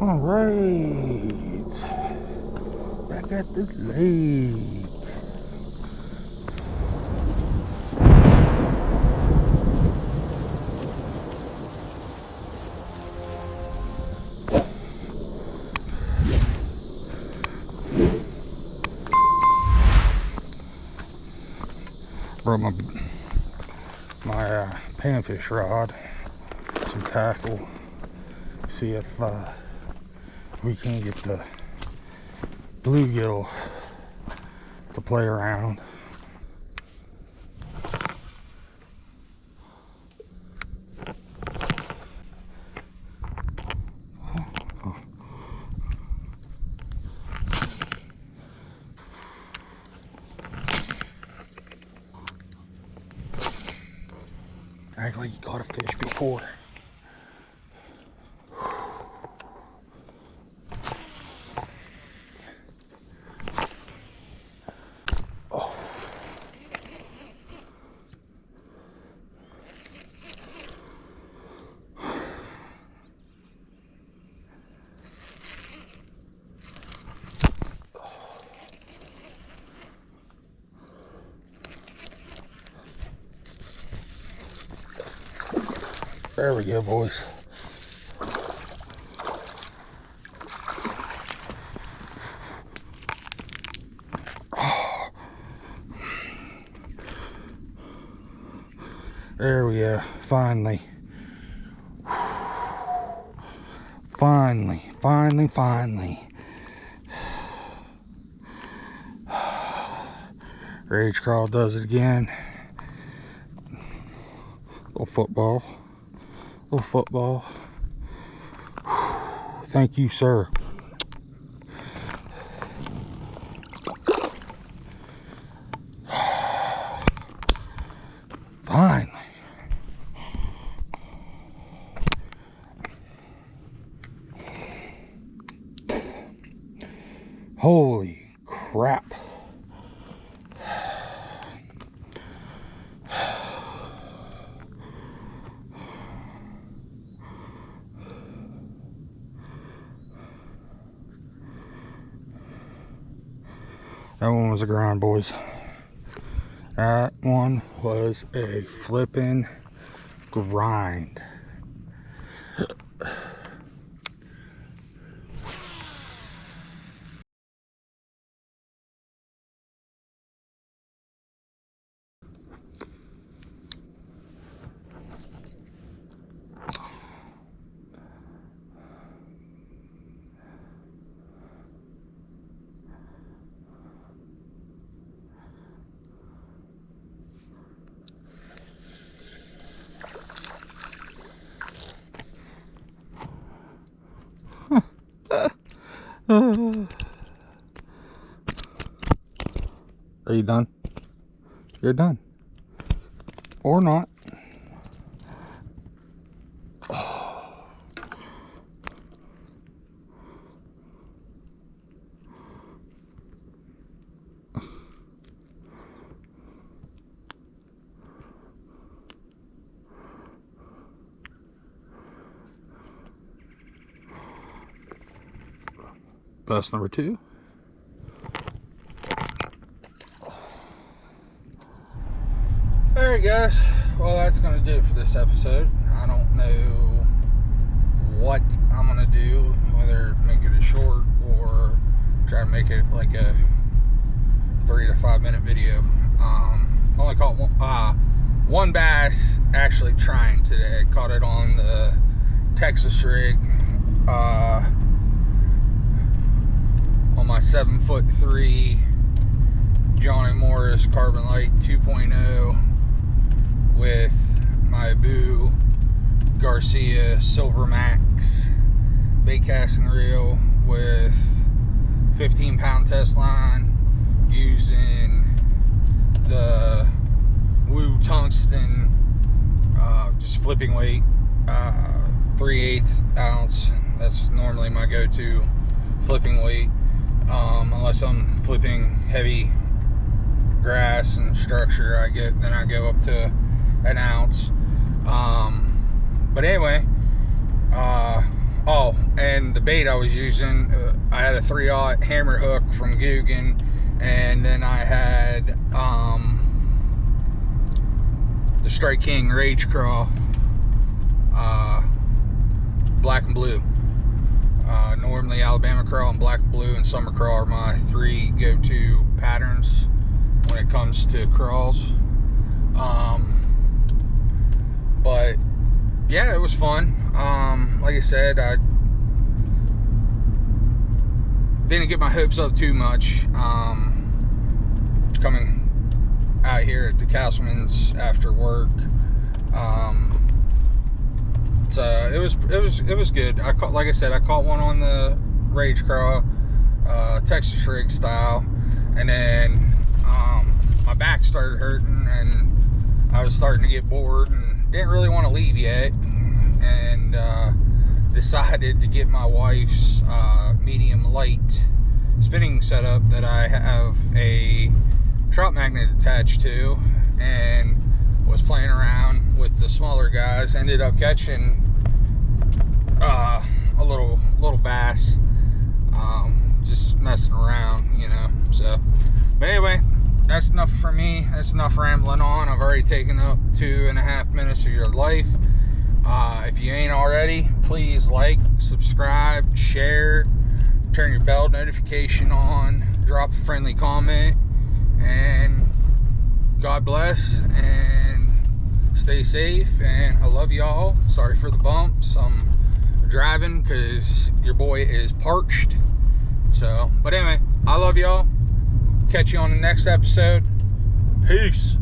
All right, back at the lake. Brought my panfish rod, some tackle. See if we can get the bluegill to play around. Act like you caught a fish before. Oh. There we go, boys. Oh. There we go. Finally. Finally. Rage crawl does it again. Little football. Thank you, sir. Finally. Holy crap. That one was a grind, boys. That one was a flippin' grind. Are you done? You're done. Or not. Bust number 2. Alright guys, well that's going to do it for this episode. I don't know what I'm going to do, whether make it a short or try to make it like a 3 to 5 minute video. Only caught one bass actually trying today. I caught it on the Texas rig on my 7'3" Johnny Morris Carbon Light 2.0 with my Boo Garcia Silver Max bait casting reel with 15-pound test line using the Woo Tungsten just flipping weight 3/8 ounce. That's normally my go-to flipping weight, unless I'm flipping heavy grass and structure. Then I go up to an ounce. But anyway, oh, and then the bait I was using, I had a 3/0 hammer hook from Guggen, and then I had the Strike King Rage Craw, black and blue. Normally Alabama Craw and black and blue and summer craw are my 3 go-to patterns when it comes to crawls. But yeah, it was fun. Like I said, I didn't get my hopes up too much coming out here at the Castlemans after work. So it was good. Like I said, I caught one on the Rage Craw, Texas rig style, and then my back started hurting and I was starting to get bored and didn't really want to leave yet, and decided to get my wife's medium light spinning setup that I have a trout magnet attached to, and was playing around with the smaller guys. Ended up catching a little bass, just messing around, you know. So, but anyway, that's enough for me. That's enough rambling on. I've already taken up 2.5 minutes of your life. If you ain't already, please like, subscribe, share, turn your bell notification on, drop a friendly comment, and God bless, and stay safe, and I love y'all. Sorry for the bumps. I'm driving because your boy is parched. So, but anyway, I love y'all. Catch you on the next episode. Peace.